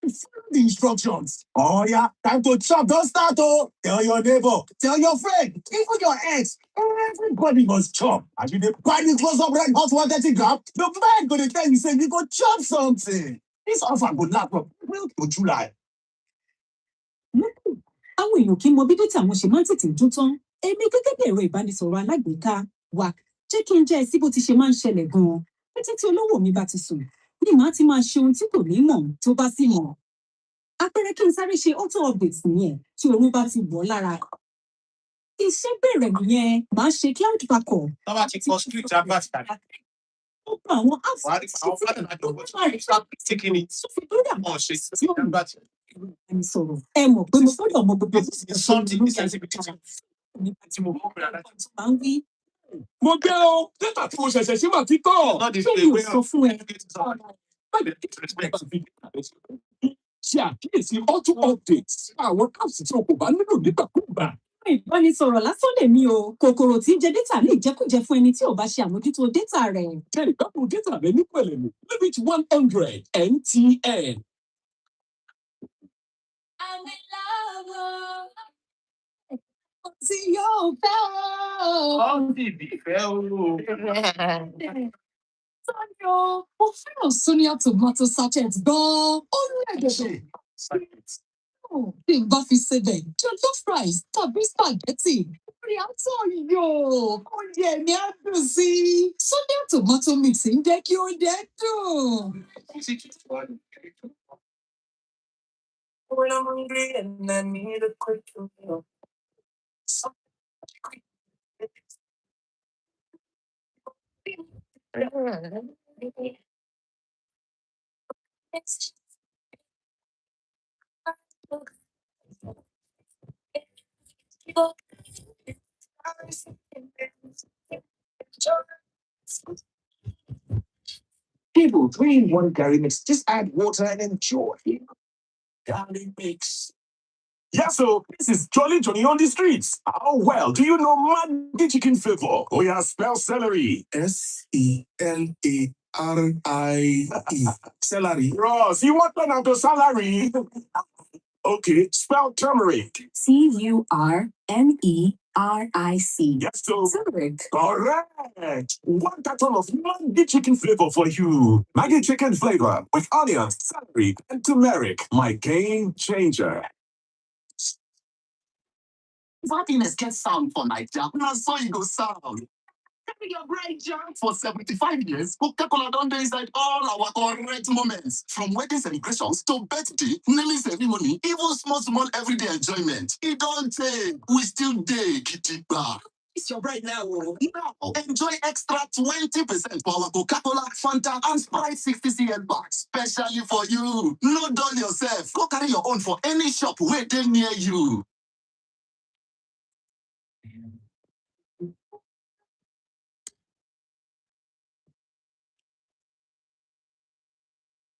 and follow the instructions. Oh yeah, time to chop, don't start oh. Tell your neighbor, tell your friend, even your ex. Everybody must chop. And you dey buy the close-up red hot 130-gram, the man go dey tell you say you go chop something. This offer go last from April to July. Àwọn èèyàn kì í mọ bí dátà wọn ṣe máa ń tètè jó tán. Èmi gẹ́gẹ́ bí ẹ̀rọ ìbánisọ̀rọ̀ alágbèéká wa jẹ́ kí n jẹ́ ẹ sí bó ti ṣe máa ń ṣẹlẹ̀ gan-an. Kété tí olówó mi bá ti sùn, ni màá ti máa ṣe ohun tí kò ní mọ̀ tó bá sì mọ̀. Àpẹẹrẹ kí n sáré ṣe auto update nìyẹn tí oorun bá ti wọ̀ ọ́ lára. Iṣẹ́ bẹ̀rẹ̀ nìyẹn, màá ṣe cloud backup. Tó bá ti kọ script advert tàbí Ó gba àwọn apps wàá rí àwọn fúlàní àjọ wọ́n ti start taking it. tó fi lórí àwọn Wọ́n ṣe sí advert. ìbánisọ̀rọ̀. Ẹ mọ̀ pé mo gbọ́dọ̀ mọ gbogbo This is something this sensitivity tí mo kọ́ pẹ̀lú advert. máa ń wí. Mo gbé o, dátà tí mo ṣẹ̀ṣẹ̀ ṣí mà ti tọ̀. Not this Ṣé way mi ò where sọ fún ẹ? Ṣe àkíyèsí auto updates àwọn apps tí o kò bá nílò nígbàkúùgbà. Ìbánisọ̀rọ̀ lásán lèmi o. Kòkòrò tí ń jẹ dátà ní ìjẹkújẹ fún ẹni tí ò bá ṣe àmójútó dátà rẹ̀. Jẹ́ ìgbádùn dátà rẹ ní pẹ̀lẹ́mù. Limit 100 MTN. I'm in love. Tí yóò fẹ́ o. Wọ́n sì bí ìfẹ́ o. Sọ́ni o, mo fẹ́ràn Sonia tomato sachet gan-an. Ó rẹ̀ bí n bá fi sebẹ̀, jollof rice tàbí spaghetti. Orí àtọ̀ yòó, oúnjẹ mi á dùn sí i. Sonia tomato mix ń jẹ́ kí oúnjẹ dùn. When I'm hungry and I need a quick meal. People, 3-in-1 Gary Mix. Just add water and enjoy. Gary Mix. Yeah, so this is Jolly Johnny on the streets. How well do you know Maggi chicken flavor? Oh yeah, spell celery. SELARI. Celery. Ross, you want to know the salary? Okay, spell turmeric. TURMERIC. Yes, so Turmeric. correct. 1 carton of Maggi chicken flavor for you. Maggi chicken flavor with onions, celery, and turmeric. My game changer. Happiness gets sound for Naija. Na so you go sound. Carry your bright jam for 75 years. Coca-Cola don dey inside all our correct moments. From wedding celebrations to birthday, naming ceremony, even small everyday enjoyment. E don tey, we still dey gidigba. It's your bright now. Now, enjoy extra 20% for our Coca-Cola, Fanta, and Sprite 60cl packs, specially for you. No dull yourself. Go carry your own for any shop wey dey near you.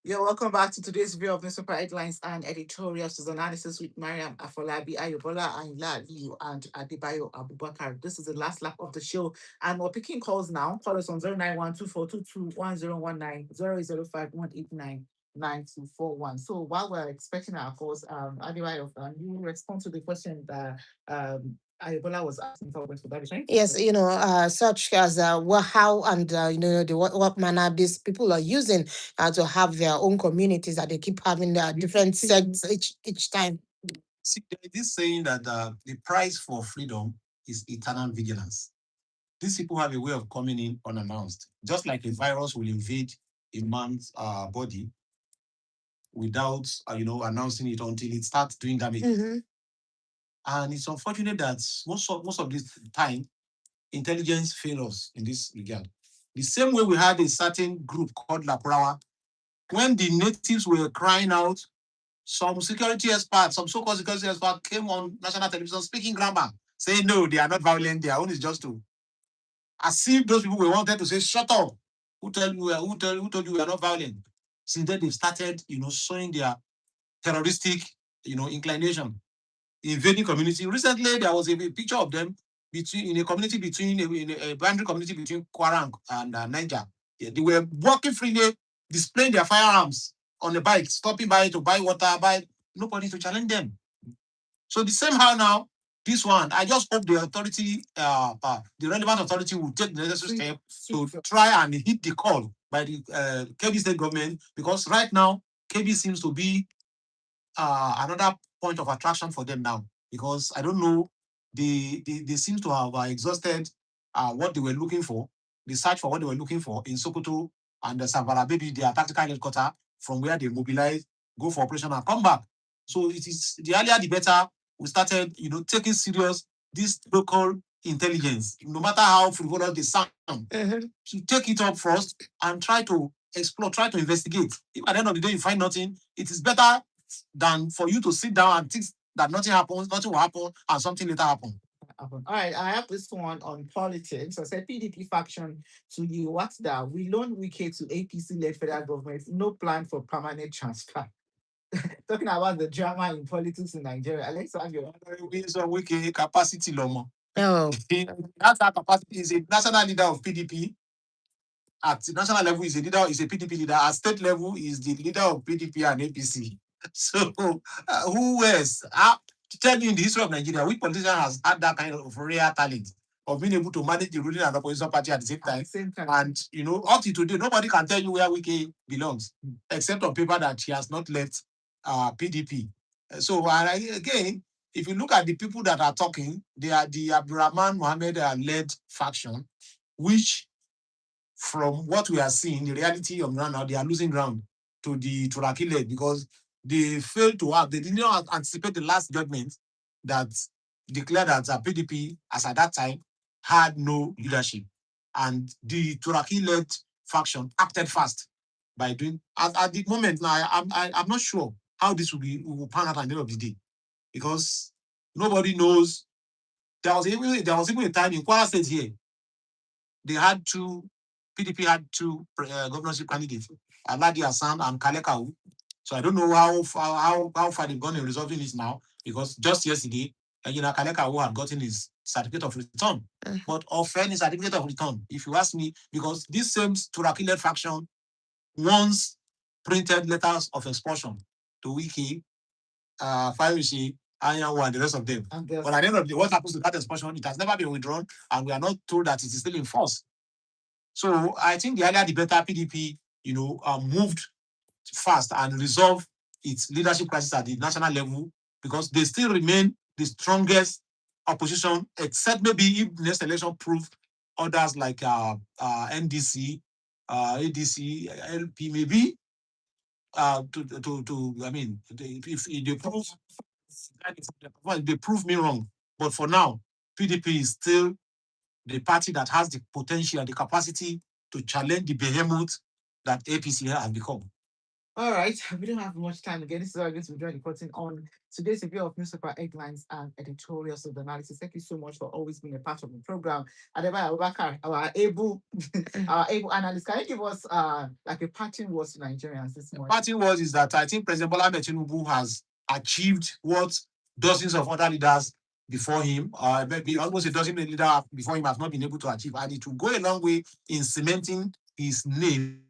Yeah, welcome back to today's view of newspaper headlines and editorials. This is analysis with Mariam Afolabi, Ayobola Ayinla Aliyu, and Adebayo Abubakar. This is the last lap of the show, and we're picking calls now. Call us on 09124221019, 08051899241. So while we're expecting our calls, Adebayo, you respond to the question that Ayobola was asking for that, right? Yes, such as how and what manner these people are using to have their own communities that they keep having their different sects each time. See, there is this saying that the price for freedom is eternal vigilance. These people have a way of coming in unannounced, just like a virus will invade a man's body without announcing it until it starts doing damage. Mhm. And it's unfortunate that most of this time, intelligence fails us in this regard. The same way we had a certain group called La Prawa, when the natives were crying out, some security experts, some so-called security experts came on national television speaking grammar, saying no, they are not violent, their own is just to as if those people were wanted to say, shut up. Who told you we are not violent? Since then, they've started, showing their terroristic, inclination, invading community. Recently, there was a picture of them in a boundary community between Kwara and Niger. Yeah, they were walking freely, displaying their firearms on the bike, stopping by to buy water, nobody to challenge them. So the same how now, this one, I just hope the authority, the relevant authority will take the necessary step to try and hit the call by the Kebbi state government, because right now, Kebbi seems to be another point of attraction for them now, because I don't know, they seem to have exhausted what they were looking for, the search for what they were looking for in Sokoto and Savara, maybe their tactical headquarters, from where they mobilize, go for operation and come back. So it is the earlier the better. We started, taking serious this local intelligence, no matter how frivolous they sound, to take it up first and try to explore, try to investigate. If at the end of the day you find nothing, it is better than for you to sit down and think that nothing happens, nothing will happen, and something later happen. All right, I have this one on politics. I said PDP faction to you. What's that? We loan Wike to APC-led federal government. No plan for permanent transfer. Talking about the drama in politics in Nigeria. Let's have your Wike capacity lomo. No. That's our capacity. Is a national leader of PDP. At the national level, is a PDP leader. At state level, is the leader of PDP and APC. So, who else? To tell you in the history of Nigeria, which politician has had that kind of rare talent of being able to manage the ruling and opposition party at the same time? And, up to today, nobody can tell you where Wike belongs, except on paper that he has not left PDP. So, again, if you look at the people that are talking, they are the Abdurrahman Mohammed led faction, which, from what we are seeing, the reality of now, they are losing ground to the Turaki led, because they failed to they did not anticipate the last judgment that declared that PDP, as at that time, had no leadership. And the Turaki led faction acted fast by doing, at the moment now, I'm not sure how this will pan out at the end of the day, because nobody knows. There was even a time in Kwara State here, PDP had two governorship candidates, Aladi Hassan and Kalekau. So I don't know how far they've gone in resolving this now, because just yesterday, Kalekau had gotten his certificate of return. But offend his certificate of return, if you ask me, because this same Turaki-led faction once printed letters of expulsion to Wike, Fayose, Anyanwu, and the rest of them. But at the end of the day, what happens to that expulsion? It has never been withdrawn, and we are not told that it is still in force. So I think the earlier the better. PDP, moved fast and resolved its leadership crisis at the national level, because they still remain the strongest opposition, except maybe if the next election prove others like NDC, ADC, LP, maybe if they prove me wrong. But for now, PDP is still the party that has the potential and the capacity to challenge the behemoth that APC has become. All right, we don't have much time again. This is our going to be joining reporting on today's review of newspaper headlines and editorials of the analysis. Thank you so much for always being a part of the program. Adebayo Abubakar, our able analyst, can you give us like a parting words to Nigerians this morning? Parting words is that I think President Bola Ahmed Tinubu has achieved what dozens of other leaders before him, maybe almost a dozen leaders before him, have not been able to achieve, and it will go a long way in cementing his name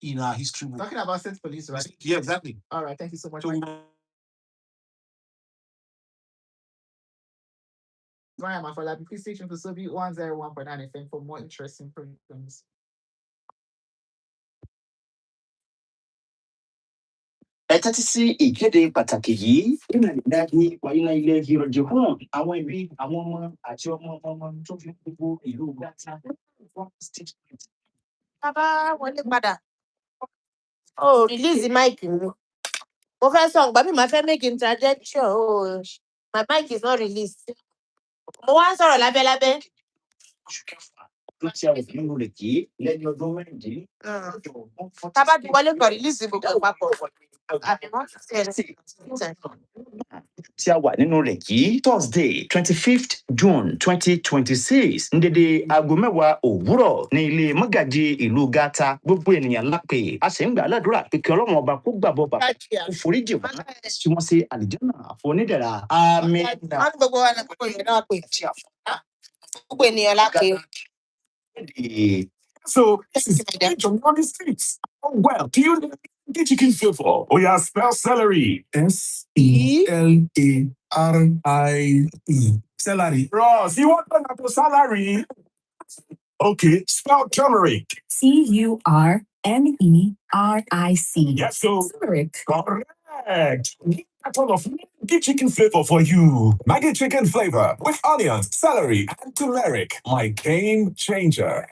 in our history book. Talking about state police, right? Yeah, exactly. All right, thank you so much. Mariam Afolabi, please stay tuned to Sobi 101.9 FM for more interesting programs. Ẹ tẹ́tí sí ìkéde pàtàkì yìí. Ìrìnàjò wáyé ilé ìrọ̀jò hàn àwọn ẹbí, àwọn ọmọ àti ọmọ tó fi gbogbo ìlú Gàtà. Bàbá wọlé padà. Oh, release the mic. Mo fẹ́ sọ ǹgbà mi máa fẹ́ make interjection. Oh, my mic is not released. Mo wá ń sọ̀rọ̀ lábẹ́lábẹ́. ló tí a wà nínú rẹ̀ yìí lẹ́ni ọdún mẹ́rìndínlẹ́. Tábà ti wọlé kan release gbogbo ẹ̀ papọ̀. Àbí wọ́n ti ṣe tí a wà nínú rẹ̀ yìí Thursday 25th June 2026 ní dédé aago 10 òwúrọ̀ ní ilé mọ́gàjì ìlú Gata gbogbo ènìyàn lápè a sì ń gbà ládùúrà pé kí Ọlọ́run ọba kó gbàbọ̀ bàbá kó foríjì wá tí wọ́n ṣe àlìjánà fún onídẹ̀ra àmín. wọ́n ní gbogbo wa ní gbogbo èèyàn náà pè. Gbogbo ènìyàn lápè. So, this is John on the streets. Oh, well, do you know the chicken flavor? Oh, yeah, spell celery. S-E-L-A-R-I-E. Celery. Ross, you want to know salary? Okay, spell turmeric. Turmeric. Yes, so. Turmeric. Correct. A ton of Maggi chicken flavor for you. Maggi chicken flavor with onions, celery, and turmeric. My game changer.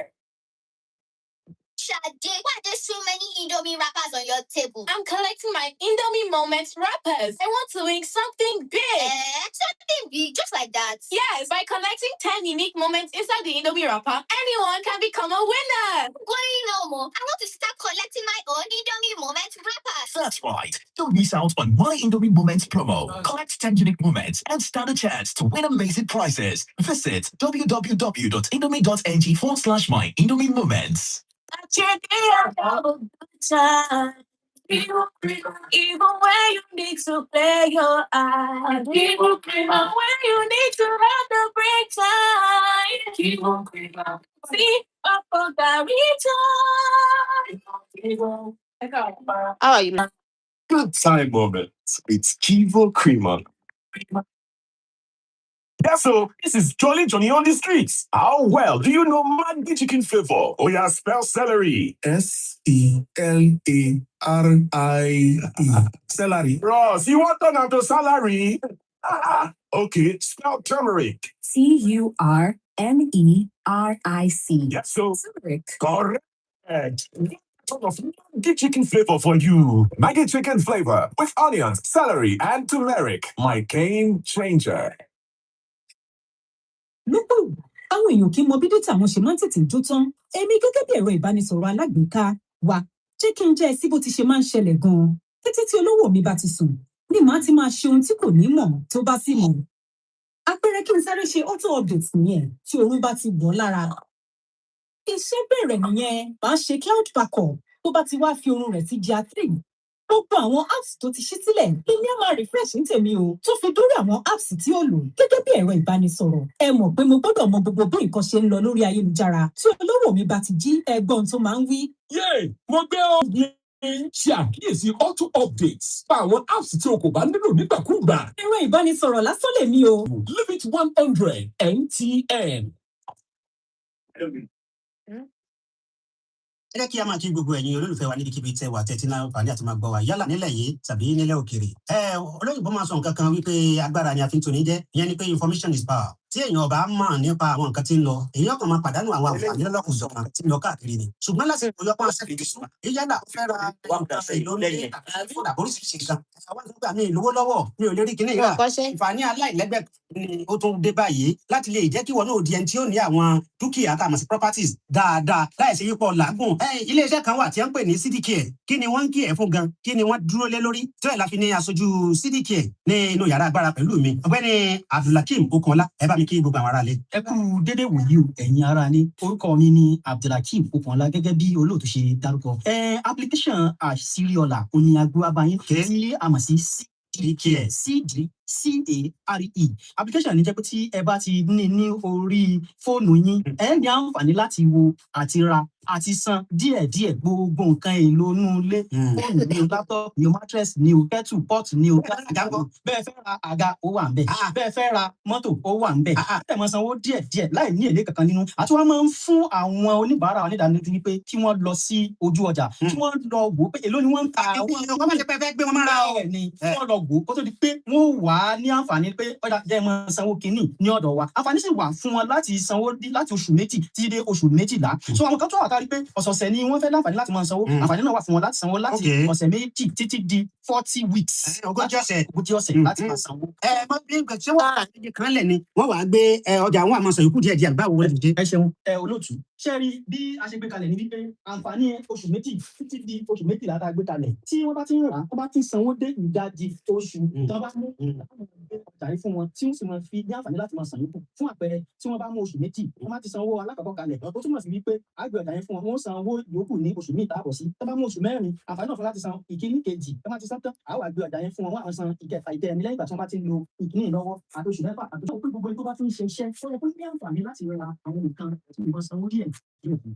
Shade, why are there so many Indomie wrappers on your table? I'm collecting my Indomie Moments wrappers. I want to win something big. Something big, just like that. Yes, by collecting 10 unique moments inside the Indomie wrapper, anyone can become a winner. Going no more. I want to start collecting my own Indomie Moments wrappers. That's right. Don't miss out on My Indomie Moments promo. Collect 10 unique moments and stand a chance to win amazing prizes. Visit www.indomie.ng/My Indomie Moments. Even when you need to play your eyes, even when you need to have the break time, see up for the return. How are you? Good time moments. It's Kivo Creamer. Yeah, so this is Jolly Johnny on the streets. How well do you know Maggi chicken flavor? Oh, yeah, spell celery. S-E-L-A-R-I-E. Celery. Ross, you want to know the salary? Okay, spell turmeric. Turmeric. Yeah, so. Turmeric. Correct. Ton of Maggi chicken flavor for you. Maggi chicken flavor with onions, celery, and turmeric. My game changer. Lọ́pọ̀ ìgbà, àwọn èèyàn kì í mọ bí dátà wọn ṣe máa ń tètè jó tán. Èmi gẹ́gẹ́ bí ẹ̀rọ ìbánisọ̀rọ̀ alágbèéká wa, jẹ́ kí n jẹ́ ẹ sí bó ti ṣe máa ń ṣẹlẹ̀ gan-an. Kété tí olówó mi bá ti sùn, ni màá ti máa ṣe ohun tí kò ní mọ̀ tó bá sì mọ̀. Àpẹẹrẹ kí n sáré ṣe auto update nìyẹn tí oorun bá ti wọ̀ lára. Iṣẹ́ bẹ̀rẹ̀ nìyẹn, màá ṣe cloud backup tó bá ti wá fi oorun rẹ̀ sí GIA 3. Gbogbo àwọn apps tó ti ṣí sílẹ̀ lèmi á máa refresh ní tèmi o tó fi dórí àwọn apps tí ó lò gẹ́gẹ́ bí ẹ̀rọ ìbánisọ̀rọ̀. Ẹ mọ̀ pé mo gbọ́dọ̀ mọ gbogbo bí nǹkan ṣe ń lọ lórí ayélujára tí olówó mi bá ti jí ẹgbọ́n tó máa ń wí. Yay! Mo gbé ọ̀gbìn. Ṣe àkíyèsí auto updates fún àwọn apps tí o kò bá nílò nígbàkúùgbà. Ẹ̀rọ ìbánisọ̀rọ̀ lásán lèmi o. Leave it 100 MTN. Ẹ jẹ́ kí a máa kí gbogbo ẹ̀yin olólùfẹ́ wa níbikíbi tẹ́ wà tẹ́tí náà fàní àti máa gbọ́ wa yálà nílẹ̀ yìí tàbí nílẹ̀ òkèèrè. Olóyìnbó máa sọ nǹkan kan wípé agbára ni a fi ń toni jẹ́, ìyẹn ni pé information is power. Tí èèyàn bá mọ̀ nípa àwọn nǹkan tí ń lọ, èèyàn kan máa pàdánù àwọn àǹfààní lọ́lọ́kùnjọ̀kan tí ń lọ káàkiri ni. Ṣùgbọ́n lásìkò yọpọ̀ àṣẹ ìṣúná, yálà ó fẹ́ ra ìlú lẹ́yìn fún àbóríṣiríṣi nǹkan. Àwọn ìgbà mi ìlówó lọ́wọ́ mi ò lè rí kíní ìrà. Ìfààní aláìlẹ́gbẹ́ ni ó tún dé báyìí láti lè jẹ́ kí wọn náà di ẹni tí ó ní àwọn dúkìá tá a mọ̀ sí properties dáadáa láìsí yípo làágùn. Ilé-iṣẹ́ kan wà tí wọ́n ń pè ní CDK. Kí ni wọ́n ń kí ẹ̀ fún gan? Kí ni wọ́n dúró lé lórí? Tí wọ́n fi ní aṣojú CDK ní inú yàrá agbára pẹ̀lú mi. Ọ̀gbẹ́ni Abdulhakeem Okunla, ẹ bá mi kí gbogbo àwọn ará ilé. Ẹ kú dédé wòyí o, ẹ̀yin ará ní. Orúkọ mi ni Abdulhakeem Okunla gẹ́gẹ́ bí olóòtú ṣe dárúkọ. Application àṣírí ọ̀la òní agbóhábáyín tí a mọ̀ sí CDK CDCARE. Application ní jẹ́ pé tí ẹ bá ti ní orí fóònù yín, ẹ ní àǹfààní láti wo àti ra àti san díẹ̀díẹ̀ gbogbo nǹkan èlò inú ilé. Fóònù ni o, laptop ni o, mattress ni o, kettle pot ni o. Bẹ́ẹ̀ fẹ́ ra àga ó wà ńbẹ̀. Bẹ́ẹ̀ fẹ́ ra mọ́tò ó wà ńbẹ̀. Ẹ máa sanwó díẹ̀díẹ̀ láì ní èlé kankan nínú. Àti wọ́n máa ń fún àwọn oníbàárà onídàánilójú wípé kí wọ́n lọ sí ojú ọjà, kí wọ́n lọ wò ó pé èló ni wọ́n ń ta. Wọ́n máa ṣe pé fẹ́ gbé wọn mára o. Bẹ́ẹ̀ ni, kí wọ́n lọ wò ó kó tó di pé wọ́n wà wá ní àǹfààní pé ọ̀dà jẹ́ mọ́ sanwó kínní ní ọ̀dọ̀ wa àǹfààní sì wà fún wọn láti sanwó láti oṣù méjì títí dé oṣù méjìlá so àwọn kan tó wà kárí pé ọ̀sọ̀ọ̀sẹ̀ ni wọ́n fẹ́ láǹfààní láti máa sanwó àǹfààní náà wà fún wọn láti sanwó láti ọ̀sẹ̀ méjì títí di 40 weeks ogójì ọ̀sẹ̀ láti máa sanwó. mọ bí nǹkan tí wọn àlejò kan lẹ ni wọn wàá gbé ọjà àwọn àmọ sọ yòókù díẹ̀ báwo wọn dìde. ẹ ṣeun olóòtú ṣe rí bí a ṣe gbé kalẹ̀ ní wípé àǹfààní oṣù méjì títí di oṣù méjìlá tá a gbé kalẹ̀ tí wọ́n bá ti ń rà wọ́n bá ti ń sanwó dé ìdajì oṣù tí wọ́n bá mú ọjà yìí fún wọn tí wọ́n sì máa fi ní àǹfààní láti máa san yòókù fún àpẹẹrẹ tí wọ́n bá mú oṣù méjì wọ́n bá ti sanwó alákọ̀ọ́kọ́ kalẹ̀ ó túmọ̀ sí wípé a gbé ọjà yẹn fún wọn wọ́n san owó yòókù ní oṣù míì táàbọ̀ sí tí wọ́n bá mú oṣù mẹ́rin àǹfààní náà fún láti san ìkíní kejì tí wọ́n bá ti san tán a wá gbé ọjà yẹn fún wọn wọ́n á san ìkẹfà ìkẹrin lẹ́yìn ìgbà tí wọ́n bá ti ń lo ìkíní lọ́wọ́ àti oṣù mẹ́fà àti oṣù pé gbogbo ẹni tó bá ti ń ṣe iṣẹ́ ó yẹ kó ní àǹfààní láti ra àwọn nǹkan tí wọ́n sanwó díẹ̀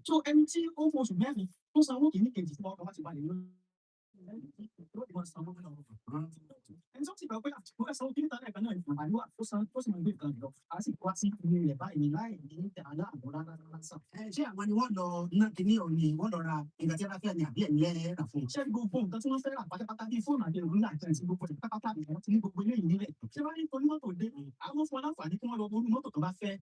so ẹni tí ó ń fún oṣù mẹ́rin tó sanwó kìíní kejì tí wọ́n kọ́ láti balẹ̀ lórí ẹni tó ti gbà pé àtìkú ẹ̀ sanwó kìíní tán ẹ̀kan náà ìfọ̀n àríwá tó san tó sì máa gbé nǹkan lọ a sì wá sí ilé rẹ̀ báyìí láì ní aláàbò rárá sàn. ṣé àwọn ni wọ́n lọ ná kínní òní wọ́n lọ ra nǹkan tí a bá fẹ́ ni àbí ẹ̀mí lẹ́rà fún un. ṣé gbogbo nǹkan tí wọ́n fẹ́ rà pátápátá bíi fóònù àti ìròyìn àti ẹ̀sìn gbogbo ẹ̀ pátápátá ni wọ́n ti ní gbogbo eléyìí nílẹ̀. ṣé wàá rí onímọ́tò dé àwọn fún aláǹfààní kí wọ́n lọ orí mọ́tò tó bá fẹ́.